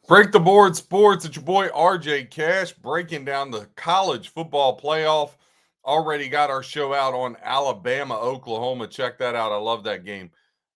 Break the board sports. It's your boy RJ Cash breaking down the college football playoff. Already got our show out on Alabama, Oklahoma. Check that out. I love that game.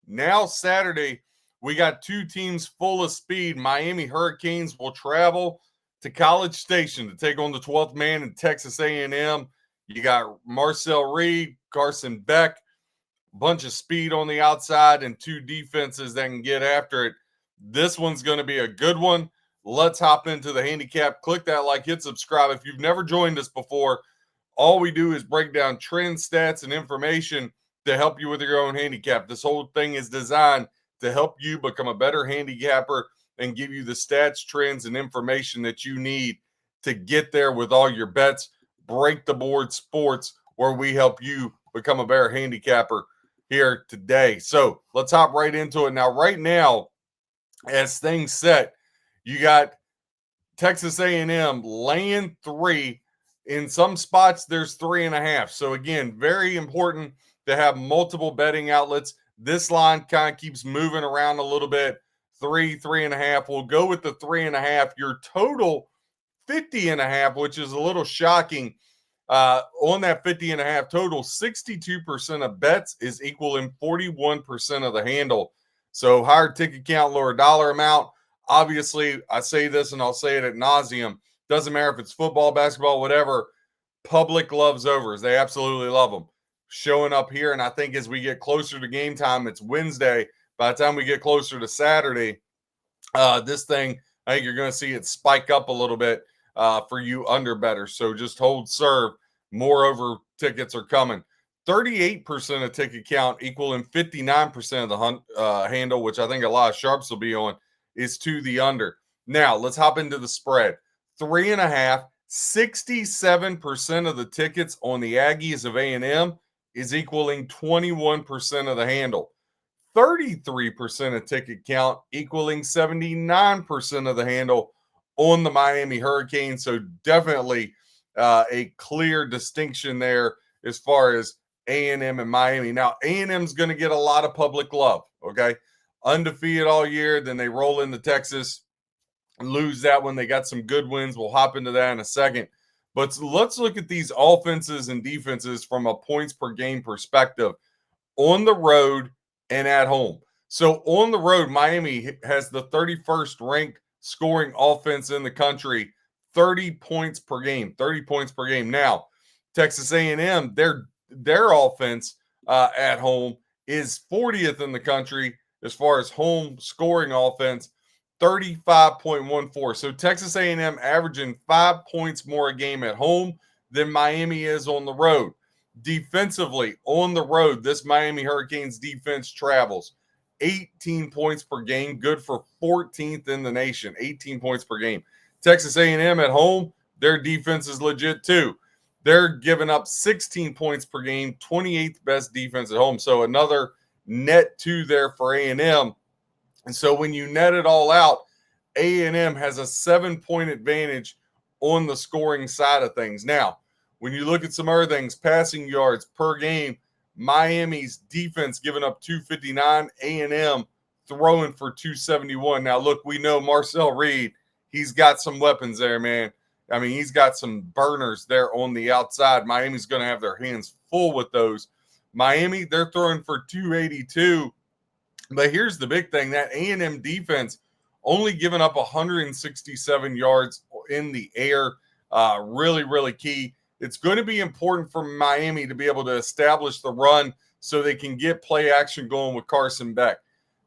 Now, Saturday, we got two teams full of speed. Miami Hurricanes will travel to College Station to take on the 12th man in Texas A&M. You got Marcel Reed, Carson Beck, bunch of speed on the outside, and two defenses that can get after it. This one's going to be a good one. Let's hop into the handicap. Click that like, hit subscribe. If you've never joined us before, all we do is break down trend stats and information to help you with your own handicap. This whole thing is designed to help you become a better handicapper and give you the stats, trends, and information that you need to get there with all your bets. Break the board sports, where we help you become a better handicapper here today. So let's hop right into it. Now, right now, as things set, you got Texas A&M laying 3. In some spots, there's 3.5. So again, very important to have multiple betting outlets. This line kind of keeps moving around a little bit. 3.5. We'll go with the 3.5. Your total 50.5, which is a little shocking. On that 50.5 total, 62% of bets is equaling 41% of the handle. So higher ticket count, lower dollar amount. Obviously, I say this and I'll say it ad nauseum. Doesn't matter if it's football, basketball, whatever. Public loves overs. They absolutely love them. Showing up here, and I think as we get closer to game time, it's Wednesday. By the time we get closer to Saturday, this thing, I think you're going to see it spike up a little bit for you under bettors. So just hold serve. More over tickets are coming. 38% of ticket count, equaling 59% of the handle, which I think a lot of sharps will be on, is to the under. Now, let's hop into the spread. 3.5, 67% of the tickets on the Aggies of A&M is equaling 21% of the handle. 33% of ticket count, equaling 79% of the handle on the Miami Hurricanes. So definitely a clear distinction there as far as A&M and Miami. Now, A&M's going to get a lot of public love, okay? Undefeated all year, then they roll into Texas, lose that one. They got some good wins. We'll hop into that in a second. But let's look at these offenses and defenses from a points per game perspective on the road and at home. So on the road, Miami has the 31st ranked scoring offense in the country, 30 points per game. 30 points per game. Now, Texas A&M, their offense at home is 40th in the country as far as home scoring offense, 35.14. So Texas A&M averaging 5 points more a game at home than Miami is on the road. Defensively, on the road, this Miami Hurricanes defense travels 18 points per game, good for 14th in the nation, 18 points per game. Texas A&M at home, their defense is legit too. They're giving up 16 points per game, 28th best defense at home. So another net 2 there for A&M. And so when you net it all out, A&M has a 7-point advantage on the scoring side of things. Now, when you look at some other things, passing yards per game, Miami's defense giving up 259, A&M throwing for 271. Now, look, we know Marcel Reed, he's got some weapons there, man. I mean, he's got some burners there on the outside. Miami's going to have their hands full with those. Miami, they're throwing for 282. But here's the big thing, that A&M defense only giving up 167 yards in the air. Really, really key. It's going to be important for Miami to be able to establish the run so they can get play action going with Carson Beck.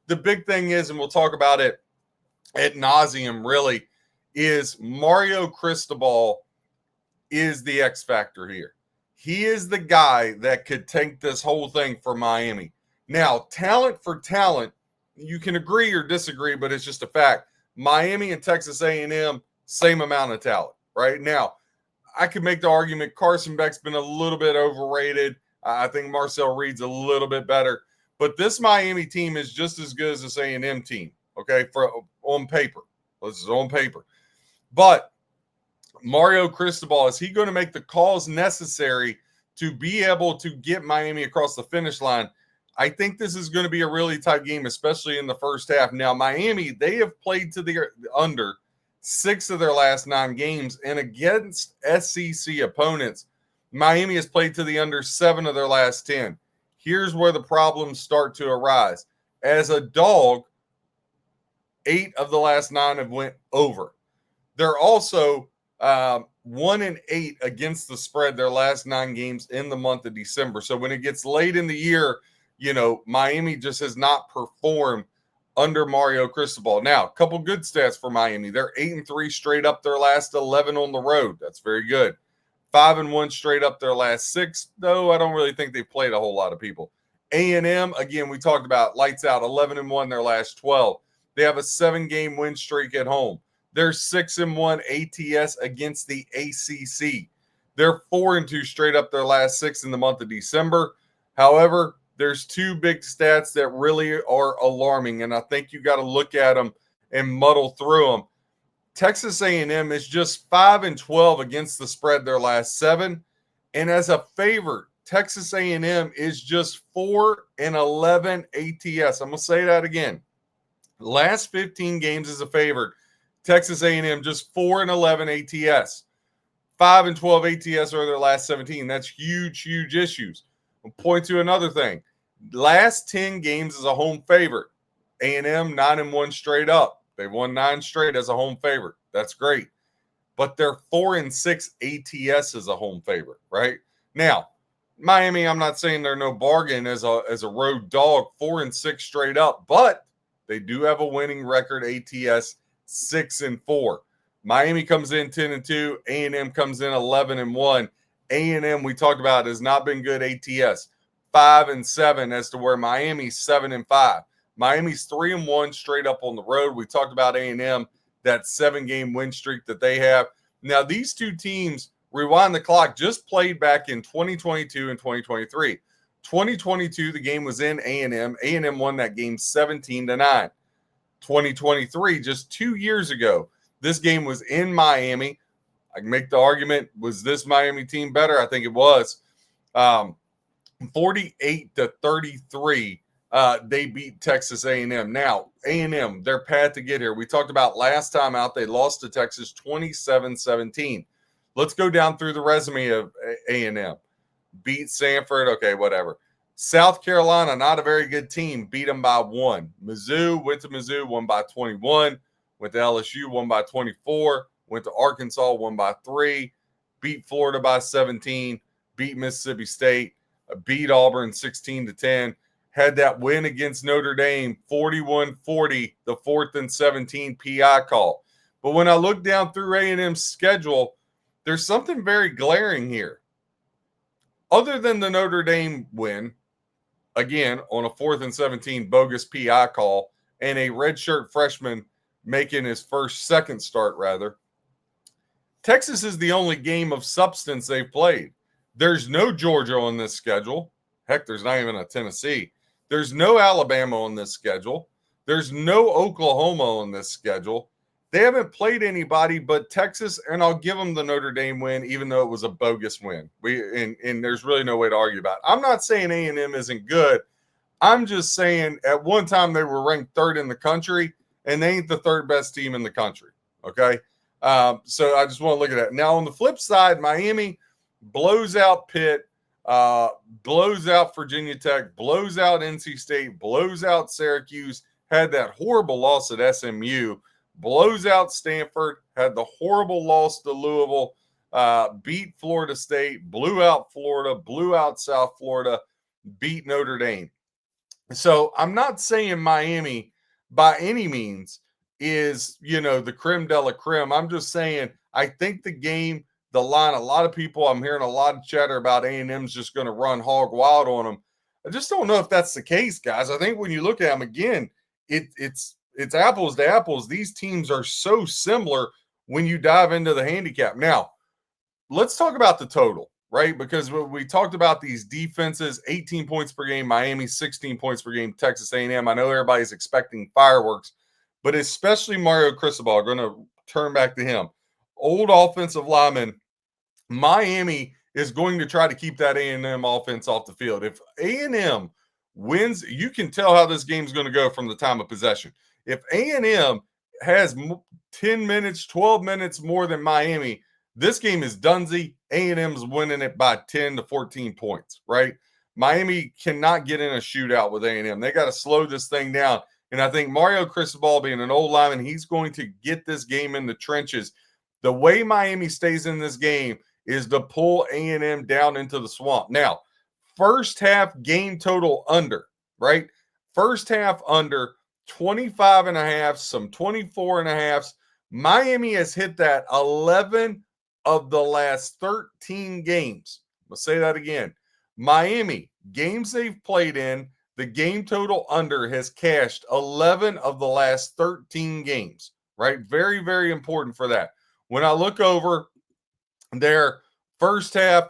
The big thing is, and we'll talk about it ad nauseum really, is Mario Cristobal is the X factor here. He is the guy that could take this whole thing for Miami. Now, talent for talent, you can agree or disagree, but it's just a fact. Miami and Texas A&M, same amount of talent, right? Now, I could make the argument Carson Beck's been a little bit overrated. I think Marcel Reed's a little bit better. But this Miami team is just as good as this A&M team, okay, on paper. This is on paper. But Mario Cristobal, is he going to make the calls necessary to be able to get Miami across the finish line? I think this is going to be a really tight game, especially in the first half. Now, Miami, they have played to the under 6 of their last 9 games, and against SEC opponents, Miami has played to the under 7 of their last 10. Here's where the problems start to arise. As a dog, 8 of the last 9 have went over. They're also 1-8 against the spread their last 9 games in the month of December. So when it gets late in the year, Miami just has not performed under Mario Cristobal. Now, a couple good stats for Miami. They're 8-3 straight up their last 11 on the road. That's very good. 5-1 straight up their last 6, though I don't really think they've played a whole lot of people. A&M, again, we talked about lights out, 11-1 their last 12. They have a 7-game win streak at home. They're 6-1 ATS against the ACC. They're 4-2 straight up their last 6 in the month of December. However, there's 2 big stats that really are alarming, and I think you got to look at them and muddle through them. Texas A&M is just 5-12 against the spread their last 7, and as a favorite, Texas A&M is just 4-11 ATS. I'm going to say that again. Last 15 games as a favorite, Texas A&M just 4-11 ATS. 5-12 ATS are their last 17. That's huge, huge issues. I'll point to another thing. Last 10 games as a home favorite. A&M 9-1 straight up. They won 9 straight as a home favorite. That's great. But they're 4-6 ATS as a home favorite, right? Now, Miami, I'm not saying they're no bargain as a road dog, 4-6 straight up, but they do have a winning record ATS 6-4. Miami comes in 10-2. A&M comes in 11-1. A&M, we talked about, has not been good ATS. 5-7 as to where Miami's 7-5. Miami's 3-1 straight up on the road. We talked about A&M, that 7-game win streak that they have. Now, these 2 teams, rewind the clock, just played back in 2022 and 2023. 2022, the game was in A&M. A&M won that game 17-9. 2023, just 2 years ago, this game was in Miami. I can make the argument, was this Miami team better? I think it was. 48-33, they beat Texas A&M. Now, A&M, their path to get here. We talked about last time out, they lost to Texas 27-17. Let's go down through the resume of A&M. Beat Sanford, okay, whatever. South Carolina, not a very good team, beat them by 1. Mizzou, went to Mizzou, won by 21. Went to LSU, won by 24. Went to Arkansas, won by 3. Beat Florida by 17. Beat Mississippi State. Beat Auburn 16-10. Had that win against Notre Dame, 41-40, the 4th and 17 PI call. But when I look down through A&M's schedule, there's something very glaring here. Other than the Notre Dame win, again, on a 4th and 17 bogus PI call, and a redshirt freshman making his second start, Texas is the only game of substance they've played. There's no Georgia on this schedule. Heck, there's not even a Tennessee. There's no Alabama on this schedule. There's no Oklahoma on this schedule. They haven't played anybody but Texas, and I'll give them the Notre Dame win, even though it was a bogus win. And there's really no way to argue about it. I'm not saying A&M isn't good. I'm just saying at one time they were ranked 3rd in the country, and they ain't the 3rd best team in the country, okay? So I just want to look at that. Now, on the flip side, Miami blows out Pitt, blows out Virginia Tech, blows out NC State, blows out Syracuse, had that horrible loss at SMU, blows out Stanford, had the horrible loss to Louisville, beat Florida State, blew out Florida, blew out South Florida, beat Notre Dame. So I'm not saying Miami by any means is, the creme de la creme. I'm just saying I think the game, the line, a lot of people, I'm hearing a lot of chatter about A&M's just going to run hog wild on them. I just don't know if that's the case, guys. I think when you look at them again, it's apples to apples. These teams are so similar when you dive into the handicap. Now, let's talk about the total, right? Because we talked about these defenses, 18 points per game, Miami, 16 points per game, Texas A&M. I know everybody's expecting fireworks, but especially Mario Cristobal, going to turn back to him. Old offensive lineman, Miami is going to try to keep that A&M offense off the field. If A&M wins. You can tell how this game's going to go from the time of possession. If A&M has 10 minutes, 12 minutes more than Miami, this game is donesy. A&M's winning it by 10 to 14 points, right? Miami cannot get in a shootout with A&M. They got to slow this thing down. And I think Mario Cristobal, being an old lineman, he's going to get this game in the trenches. The way Miami stays in this game is to pull A&M down into the swamp. Now, first half game total under, right? First half under 25 and a half, some 24 and a halves. Miami has hit that 11 of the last 13 games. I'll say that again. Miami, games they've played in, the game total under has cashed 11 of the last 13 games, right? Very, very important for that. When I look over their first half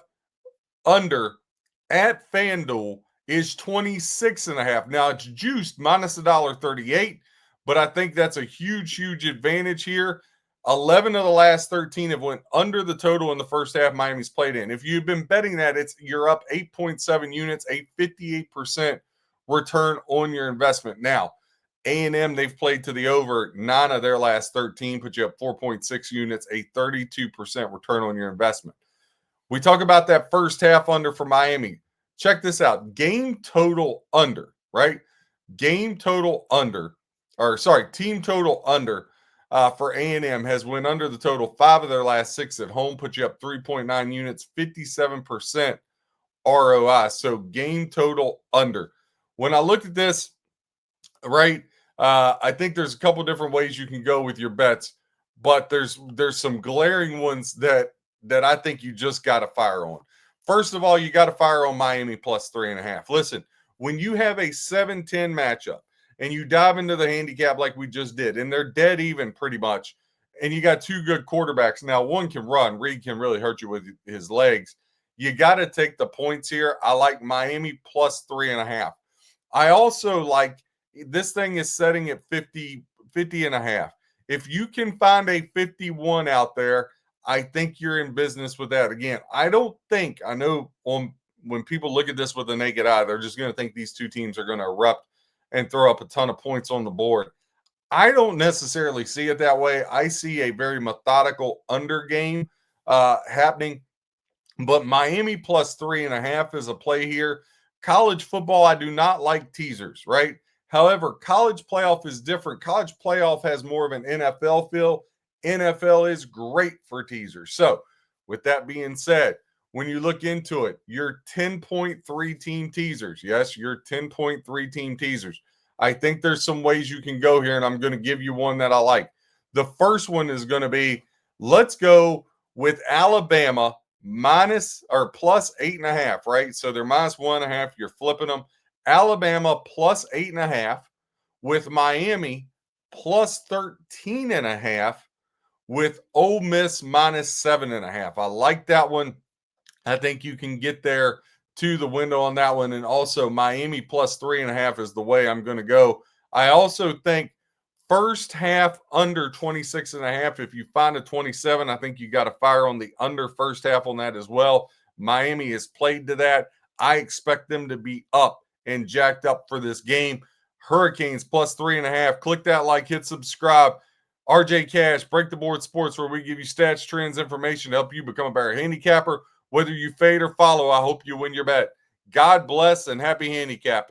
under at FanDuel is 26 and a half. Now it's juiced minus $1.38, but I think that's a huge, huge advantage here. 11 of the last 13 have went under the total in the first half Miami's played in. If you've been betting that, you're up 8.7 units, a 58% return on your investment. Now, A&M, they've played to the over 9 of their last 13, put you up 4.6 units, a 32% return on your investment. We talk about that first half under for Miami. Check this out. Game total under, right? Game total under, team total under for A&M has went under the total 5 of their last 6 at home, put you up 3.9 units, 57% ROI. So game total under. When I look at this, right, I think there's a couple different ways you can go with your bets, but there's some glaring ones that I think you just got to fire on. First of all, you got to fire on Miami plus 3.5. Listen, when you have a 7-10 matchup and you dive into the handicap like we just did, and they're dead even pretty much, and you got two good quarterbacks. Now, one can run. Reed can really hurt you with his legs. You got to take the points here. I like Miami plus 3.5. I also like this thing is setting at 50 and a half. If you can find a 51 out there, I think you're in business with that. Again, I know when people look at this with the naked eye, they're just going to think these two teams are going to erupt and throw up a ton of points on the board. I don't necessarily see it that way. I see a very methodical under game happening, but Miami plus 3.5 is a play here. College football, I do not like teasers, right? However, college playoff is different. College playoff has more of an NFL feel. NFL is great for teasers. So, with that being said, when you look into it, your 10.3 team teasers. Yes, your 10.3 team teasers. I think there's some ways you can go here, and I'm going to give you one that I like. The first one is going to be, let's go with Alabama minus or plus 8.5, right? So they're minus 1.5. You're flipping them. Alabama plus 8.5 with Miami plus 13.5 with Ole Miss minus 7.5. I like that one. I think you can get there to the window on that one. And also Miami plus 3.5 is the way I'm going to go. I also think first half under 26.5. If you find a 27, I think you got to fire on the under first half on that as well. Miami has played to that. I expect them to be up and jacked up for this game. Hurricanes plus 3.5. Click that like, hit subscribe. RJ Cash, Break the Board Sports, where we give you stats, trends, information to help you become a better handicapper. Whether you fade or follow, I hope you win your bet. God bless and happy handicapping.